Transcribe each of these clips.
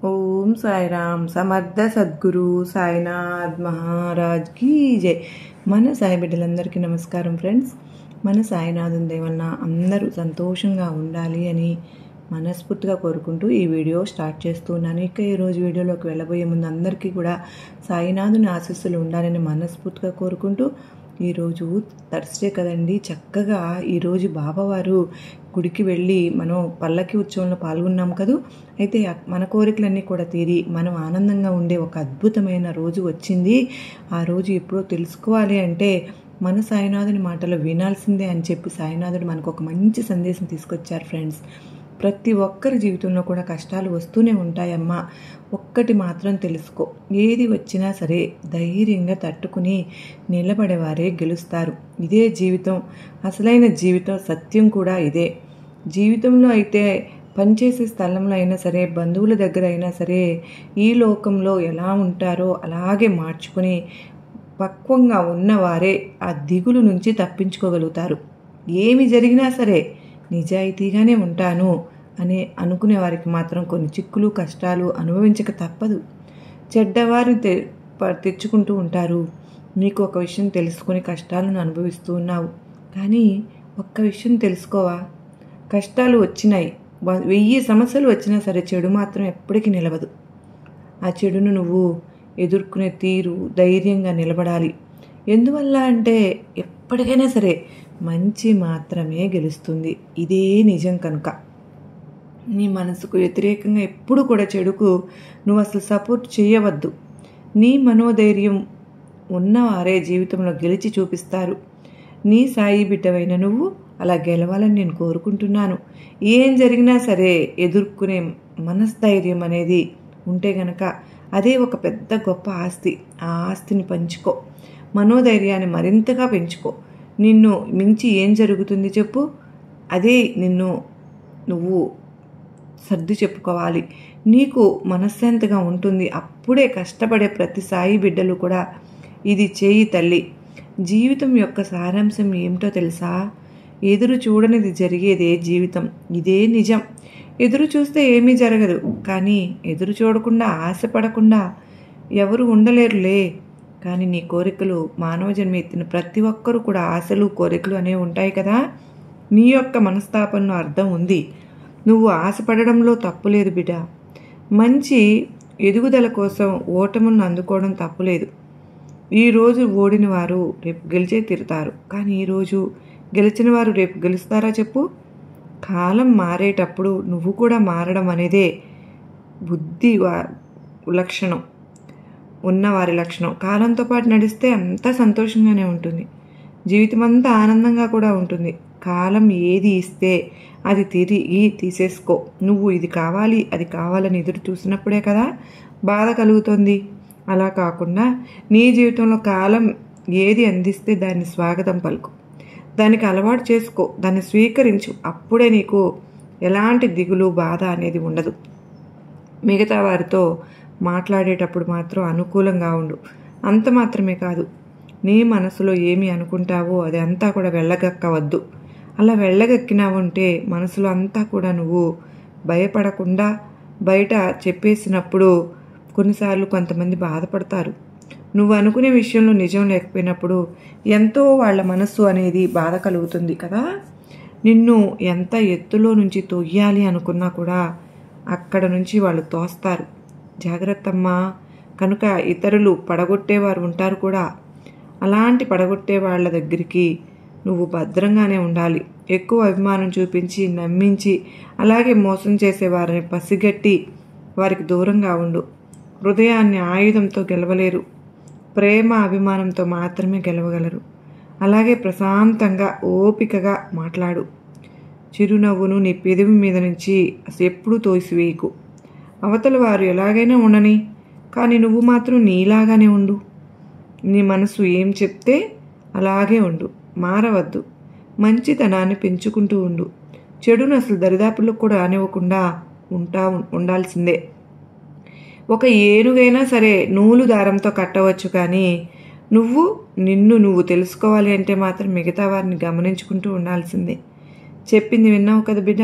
ఓం సాయిరామ్ సమర్థ సద్గురు సాయినాథ్ మహారాజ్ కీ జై. మన సాయి బిడ్డలందరికీ నమస్కారం ఫ్రెండ్స్. మన సాయినాథుని దయ వలన అందరూ సంతోషంగా ఉండాలి అని మనస్ఫూర్తిగా కోరుకుంటూ ఈ వీడియో స్టార్ట్ చేస్తున్నాను. ఇక ఈరోజు వీడియోలోకి వెళ్ళబోయే ముందు అందరికీ కూడా సాయినాథుని ఆశీస్సులు ఉండాలని మనస్ఫూర్తిగా కోరుకుంటూ, ఈరోజు థర్స్డే కదండి, చక్కగా ఈరోజు బాబావారు గుడికి వెళ్ళి మనం పల్లకి ఉత్సవంలో పాల్గొన్నాం కదా. అయితే మన కోరికలన్నీ కూడా తీరి మనం ఆనందంగా ఉండే ఒక అద్భుతమైన రోజు వచ్చింది. ఆ రోజు ఎప్పుడో తెలుసుకోవాలి అంటే మన సాయినాథుని మాటలు వినాల్సిందే అని చెప్పి సాయినాథుడు మనకు ఒక మంచి సందేశం తీసుకొచ్చారు ఫ్రెండ్స్. ప్రతి ఒక్కరి జీవితంలో కూడా కష్టాలు వస్తూనే ఉంటాయమ్మా. ఒక్కటి మాత్రం తెలుసుకో, ఏది వచ్చినా సరే ధైర్యంగా తట్టుకుని నిలబడేవారే గెలుస్తారు. ఇదే జీవితం, అసలైన జీవితం, సత్యం కూడా ఇదే. జీవితంలో అయితే పనిచేసే స్థలంలో అయినా సరే, బంధువుల దగ్గర అయినా సరే, ఈ లోకంలో ఎలా ఉంటారో అలాగే మార్చుకుని పక్వంగా ఉన్నవారే ఆ దిగులు నుంచి తప్పించుకోగలుగుతారు. ఏమి జరిగినా సరే నిజాయితీగానే ఉంటాను అని అనుకునే వారికి మాత్రం కొన్ని చిక్కులు కష్టాలు అనుభవించక తప్పదు. చెడ్డవారిని తెచ్చుకుంటూ ఉంటారు. నీకు ఒక విషయం తెలుసుకుని కష్టాలను అనుభవిస్తూ ఉన్నావు, కానీ ఒక్క విషయం తెలుసుకోవా, కష్టాలు వచ్చినాయి, 1000 సమస్యలు వచ్చినా సరే చెడు మాత్రం ఎప్పటికీ నిలవదు. ఆ చెడును నువ్వు ఎదుర్కొనే తీరు ధైర్యంగా నిలబడాలి. ఎందువల్ల అంటే ఎప్పటికైనా సరే మంచి మాత్రమే గెలుస్తుంది. ఇదే నిజం కనుక నీ మనసుకు వ్యతిరేకంగా ఎప్పుడు కూడా చెడుకు నువ్వు అసలు సపోర్ట్ చేయవద్దు. నీ మనోధైర్యం ఉన్నవారే జీవితంలో గెలిచి చూపిస్తారు. నీ సాయి బిడ్డవైన నువ్వు అలా గెలవాలని నేను కోరుకుంటున్నాను. ఏం జరిగినా సరే ఎదుర్కొనే మనస్థైర్యం అనేది ఉంటే గనక అదే ఒక పెద్ద గొప్ప ఆస్తి. ఆ ఆస్తిని పంచుకో, మనోధైర్యాన్ని మరింతగా పెంచుకో. నిన్ను మించి ఏం జరుగుతుంది చెప్పు, అదే నువ్వు సర్ది చెప్పుకోవాలి. నీకు మనశ్శాంతిగా ఉంటుంది. అప్పుడే కష్టపడే ప్రతి సాయి బిడ్డలు కూడా ఇది చేయి తల్లి. జీవితం యొక్క సారాంశం ఏమిటో తెలుసా? ఎదురు చూడనిది జరిగేదే జీవితం. ఇదే నిజం. ఎదురు చూస్తే ఏమీ జరగదు, కానీ ఎదురు చూడకుండా ఆశపడకుండా ఎవరు ఉండలేరులే. కానీ నీ కోరికలు, మానవ జన్మ ఎత్తిన ప్రతి ఒక్కరూ కూడా ఆశలు కోరికలు అనేవి ఉంటాయి కదా. నీ యొక్క మనస్తాపంలో అర్థం ఉంది. నువ్వు ఆశపడడంలో తప్పులేదు బిడ్డ. మంచి ఎదుగుదల కోసం ఓటములను అందుకోవడం తప్పులేదు. ఈరోజు ఓడిన వారు రేపు గెలిచే తీరుతారు, కానీ ఈరోజు గెలిచిన వారు రేపు గెలుస్తారా చెప్పు? కాలం మారేటప్పుడు నువ్వు కూడా మారడం అనేదే బుద్ధి లక్షణం, ఉన్నవారి లక్షణం. కాలంతో పాటు నడిస్తే అంతా సంతోషంగానే ఉంటుంది, జీవితం అంతా ఆనందంగా కూడా ఉంటుంది. కాలం ఏది ఇస్తే అది తిరిగి తీసేసుకో. నువ్వు ఇది కావాలి అది కావాలని ఎదురు చూసినప్పుడే కదా బాధ కలుగుతుంది. అలా కాకుండా నీ జీవితంలో కాలం ఏది అందిస్తే దాన్ని స్వాగతం పలుకు, దానికి అలవాటు చేసుకో, దాన్ని స్వీకరించు. అప్పుడే నీకు ఎలాంటి దిగులు బాధ అనేది ఉండదు. మిగతా వారితో మాట్లాడేటప్పుడు మాత్రం అనుకూలంగా ఉండు. అంత మాత్రమే కాదు, నీ మనసులో ఏమి అనుకుంటావో అది అంతా కూడా వెళ్ళగక్కవద్దు. అలా వెళ్ళగక్కినావుంటే మనసులో అంతా కూడా నువ్వు భయపడకుండా బయట చెప్పేసినప్పుడు కొన్నిసార్లు కొంతమంది బాధపడతారు. నువ్వు అనుకునే విషయంలో నిజం లేకపోయినప్పుడు ఎంతో వాళ్ళ మనస్సు అనేది బాధ కలుగుతుంది కదా. నిన్ను ఎంత ఎత్తులో నుంచి తొయ్యాలి అనుకున్నా కూడా అక్కడ నుంచి వాళ్ళు తోస్తారు. జాగ్రత్తమ్మా. కనుక ఇతరులు పడగొట్టేవారు ఉంటారు కూడా. అలాంటి పడగొట్టే వాళ్ళ దగ్గరికి నువ్వు భద్రంగానే ఉండాలి. ఎక్కువ అభిమానం చూపించి నమ్మించి అలాగే మోసం చేసే వారిని పసిగట్టి వారికి దూరంగా ఉండు. హృదయాన్ని ఆయుధంతో గెలవలేరు, ప్రేమ అభిమానంతో మాత్రమే గెలవగలరు. అలాగే ప్రశాంతంగా ఓపికగా మాట్లాడు. చిరునవ్వును నీ పెదవి మీద నుంచి ఎప్పుడూ తోసివేయకు. అవతల వారు ఎలాగైనా ఉండని, కానీ నువ్వు మాత్రం నీలాగానే ఉండు. నీ మనసు ఏం చెప్తే అలాగే ఉండు, మారవద్దు. మంచితనాన్ని పెంచుకుంటూ ఉండు. చెడును అసలు దరిదాపుల్లో కూడా రానివ్వకుండా ఉండాల్సిందే. ఒక ఏనుగైనా సరే నూలు దారంతో కట్టవచ్చు, కానీ నిన్ను తెలుసుకోవాలి అంటే మాత్రం మిగతా వారిని గమనించుకుంటూ ఉండాల్సిందే. చెప్పింది విన్నావు కదా బిడ్డ.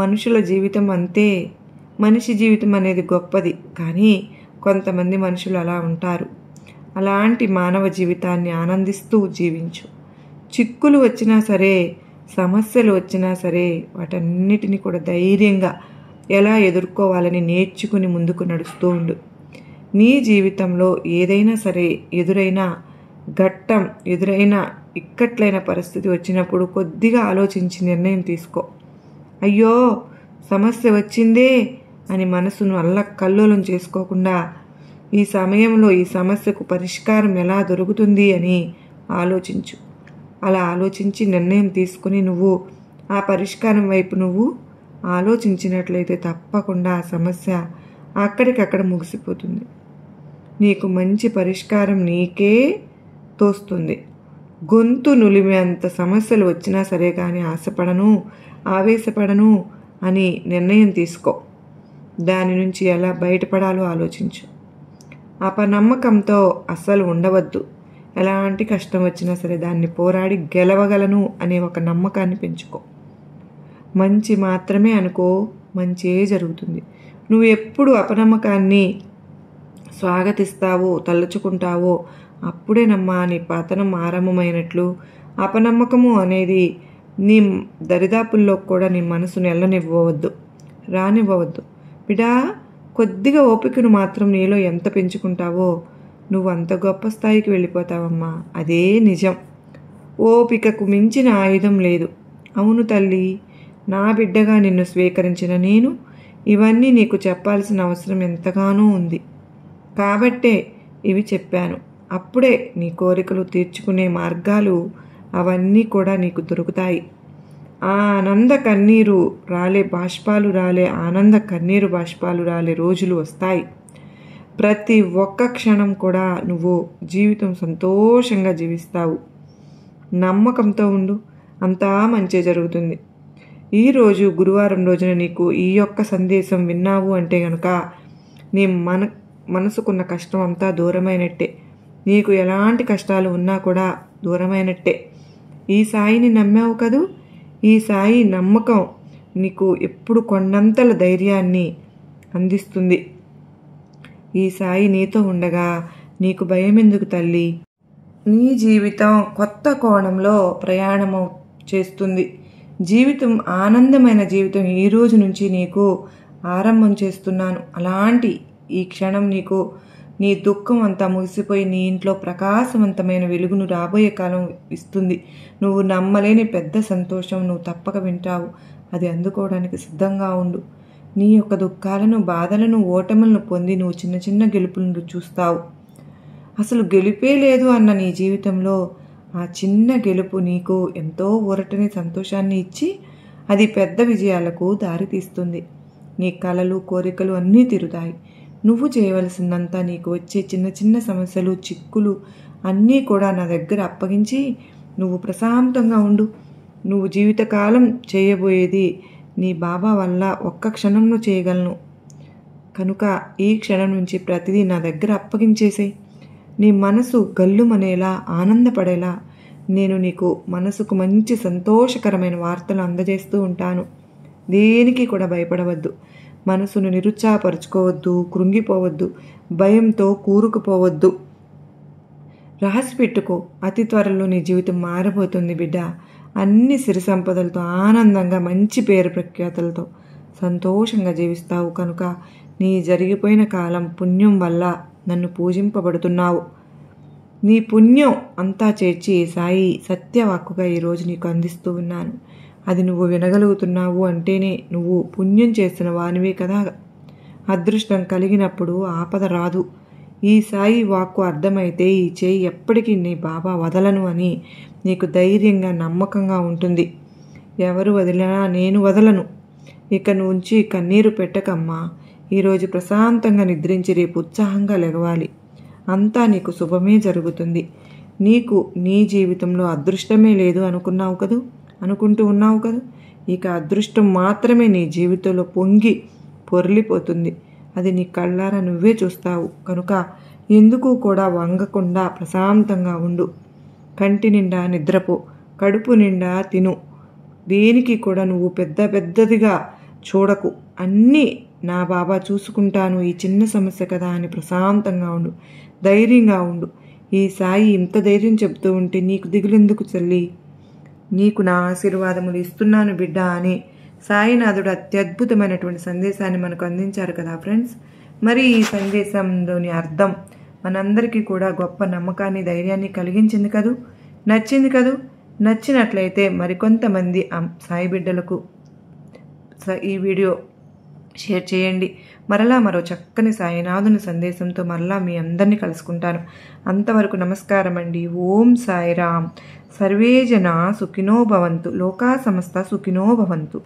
మనుషుల జీవితం అంతే. మనిషి జీవితం అనేది గొప్పది, కానీ కొంతమంది మనుషులు అలా ఉంటారు. అలాంటి మానవ జీవితాన్ని ఆనందిస్తూ జీవించు. చిక్కులు వచ్చినా సరే, సమస్యలు వచ్చినా సరే, వాటన్నిటిని కూడా ధైర్యంగా ఎలా ఎదుర్కోవాలని నేర్చుకుని ముందుకు నడుస్తూ ఉండు. నీ జీవితంలో ఏదైనా సరే ఎదురైనా ఇక్కట్లైన పరిస్థితి వచ్చినప్పుడు కొద్దిగా ఆలోచించి నిర్ణయం తీసుకో. అయ్యో సమస్య వచ్చిందే అని మనసును అల్లకల్లోలం చేసుకోకుండా ఈ సమయంలో ఈ సమస్యకు పరిష్కారం ఎలా దొరుకుతుంది అని ఆలోచించు. అలా ఆలోచించి నిర్ణయం తీసుకుని నువ్వు ఆ పరిష్కారం వైపు నువ్వు ఆలోచించినట్లయితే తప్పకుండా ఆ సమస్య అక్కడికక్కడ ముగిసిపోతుంది. నీకు మంచి పరిష్కారం నీకే తోస్తుంది. గొంతు నులిమేంత సమస్యలు వచ్చినా సరే కానీ ఆవేశపడను అని నిర్ణయం తీసుకో. దాని నుంచి ఎలా బయటపడాలో ఆలోచించు. అపనమ్మకంతో అస్సలు ఉండవద్దు. ఎలాంటి కష్టం వచ్చినా సరే దాన్ని పోరాడి గెలవగలను అనే ఒక నమ్మకాన్ని పెంచుకో. మంచి మాత్రమే అనుకో, మంచే జరుగుతుంది. నువ్వు ఎప్పుడు అపనమ్మకాన్ని స్వాగతిస్తావో తలుచుకుంటావో అప్పుడేనమ్మా నీ పతనం ఆరంభమైనట్లు. అపనమ్మకము అనేది నీ దరిదాపుల్లో కూడా నీ మనసును రానివ్వవద్దు. బిడా, కొద్దిగా ఓపికను మాత్రం నీలో ఎంత పెంచుకుంటావో నువ్వు అంత గొప్ప స్థాయికి వెళ్ళిపోతావమ్మా. అదే నిజం. ఓపికకు మించిన ఆయుధం లేదు. అవును తల్లి, నా బిడ్డగా నిన్ను స్వీకరించిన నేను ఇవన్నీ నీకు చెప్పాల్సిన అవసరం ఎంతగానో ఉంది. కాబట్టే ఇవి చెప్పాను. అప్పుడే నీ కోరికలు తీర్చుకునే మార్గాలు అవన్నీ కూడా నీకు దొరుకుతాయి. ఆనంద కన్నీరు బాష్పాలు రాలే రోజులు వస్తాయి. ప్రతి ఒక్క క్షణం కూడా నువ్వు జీవితం సంతోషంగా జీవిస్తావు. నమ్మకంతో ఉండు, అంతా మంచి జరుగుతుంది. ఈరోజు గురువారం రోజున నీకు ఈ యొక్క సందేశం విన్నావు అంటే గనుక నీ మనసుకున్న కష్టం అంతా దూరమైనట్టే. నీకు ఎలాంటి కష్టాలు ఉన్నా కూడా దూరమైనట్టే. ఈ సాయిని నమ్మావు కదూ, ఈ సాయి నమ్మకం నీకు ఎప్పుడు కొండంతల ధైర్యాన్ని అందిస్తుంది. ఈ సాయి నీతో ఉండగా నీకు భయం ఎందుకు తల్లి? నీ జీవితం కొత్త కోణంలో ప్రయాణం చేస్తుంది. జీవితం ఆనందమైన జీవితం ఈ రోజు నుంచి నీకు ఆరంభం చేస్తున్నాను. అలాంటి ఈ క్షణం నీకు నీ దుఃఖం అంతా ముగిసిపోయి నీ ఇంట్లో ప్రకాశవంతమైన వెలుగును రాబోయే కాలం ఇస్తుంది. నువ్వు నమ్మలేని పెద్ద సంతోషం నువ్వు తప్పక వింటావు. అది అందుకోవడానికి సిద్ధంగా ఉండు. నీ యొక్క దుఃఖాలను, బాధలను, ఓటములను పొంది నువ్వు చిన్న చిన్న గెలుపులను చూస్తావు. అసలు గెలుపే లేదు అన్న నీ జీవితంలో ఆ చిన్న గెలుపు నీకు ఎంతో ఊరటని, సంతోషాన్ని ఇచ్చి అది పెద్ద విజయాలకు దారితీస్తుంది. నీ కలలు, కోరికలు అన్నీ తీరుతాయి. నువ్వు చేయవలసిందంతా నీకు వచ్చే చిన్న చిన్న సమస్యలు, చిక్కులు అన్నీ కూడా నా దగ్గర అప్పగించి నువ్వు ప్రశాంతంగా ఉండు. నువ్వు జీవితకాలం చేయబోయేది నీ బాబా వల్ల ఒక్క క్షణంలో చేయగలను కనుక ఈ క్షణం నుంచి ప్రతిదీ నా దగ్గర అప్పగించేసేయి. నీ మనసు గల్లుమనేలా, ఆనందపడేలా నేను నీకు మనసుకు మంచి సంతోషకరమైన వార్తలు అందజేస్తూ ఉంటాను. దేనికి కూడా భయపడవద్దు. మనసును నిరుత్సాహపరుచుకోవద్దు, కృంగిపోవద్దు, భయంతో కూరుకుపోవద్దు. రాసి పెట్టుకో, అతి త్వరలో నీ జీవితం మారబోతుంది బిడ్డ. అన్ని సిరి సంపదలతో, ఆనందంగా, మంచి పేరు ప్రఖ్యాతలతో సంతోషంగా జీవిస్తావు కనుక నీ జరిగిపోయిన కాలం పుణ్యం వల్ల నన్ను పూజింపబడుతున్నావు. నీ పుణ్యం అంతా చేర్చి సాయి సత్యవాక్కుగా ఈరోజు నీకు అందిస్తూ ఉన్నాను. అది నువ్వు వినగలుగుతున్నావు అంటేనే నువ్వు పుణ్యం చేసిన వానివే కదా. అదృష్టం కలిగినప్పుడు ఆపద రాదు. ఈ సాయి వాక్కు అర్థమైతే ఈ చేయి ఎప్పటికీ నీ బాబా వదలను అని నీకు ధైర్యంగా, నమ్మకంగా ఉంటుంది. ఎవరు వదిలినా నేను వదలను. ఇక నుంచి కన్నీరు పెట్టకమ్మా. ఈరోజు ప్రశాంతంగా నిద్రించి రేపు ఉత్సాహంగా లెగవాలి. అంతా నీకు శుభమే జరుగుతుంది. నీకు నీ జీవితంలో అదృష్టమే లేదు అనుకుంటూ ఉన్నావు కదా. ఇక అదృష్టం మాత్రమే నీ జీవితంలో పొంగి పొర్లిపోతుంది. అది నీ కళ్ళారా నువ్వే చూస్తావు కనుక ఎందుకు కూడా వంగకుండా ప్రశాంతంగా ఉండు. కంటి నిండా నిద్రపో, కడుపు నిండా తిను. దేనికి కూడా నువ్వు పెద్దదిగా చూడకు. అన్నీ నా బాబా చూసుకుంటాను, ఈ చిన్న సమస్య కదా అని ప్రశాంతంగా ఉండు, ధైర్యంగా ఉండు. ఈ సాయి ఇంత ధైర్యం చెబుతూ ఉంటే నీకు దిగులెందుకు తల్లి, నీకు నా ఆశీర్వాదములు ఇస్తున్నాను బిడ్డ అని సాయినాథుడు అత్యద్భుతమైనటువంటి సందేశాన్ని మనకు అందించారు కదా ఫ్రెండ్స్. మరి ఈ సందేశంలోని అర్థం మనందరికీ కూడా గొప్ప నమ్మకాన్ని, ధైర్యాన్ని కలిగించింది కదూ, నచ్చింది కదూ. నచ్చినట్లయితే మరికొంతమంది సాయి బిడ్డలకు ఈ వీడియో షేర్ చేయండి. మరలా మరో చక్కని సాయినాథుని సందేశంతో మరలా మీ అందరినీ కలుసుకుంటాను. అంతవరకు నమస్కారం అండి. ఓం సాయిరామ్. సర్వే జనా సుఖినో భవంతు. లోకా సమస్త సుఖినో భవంతు.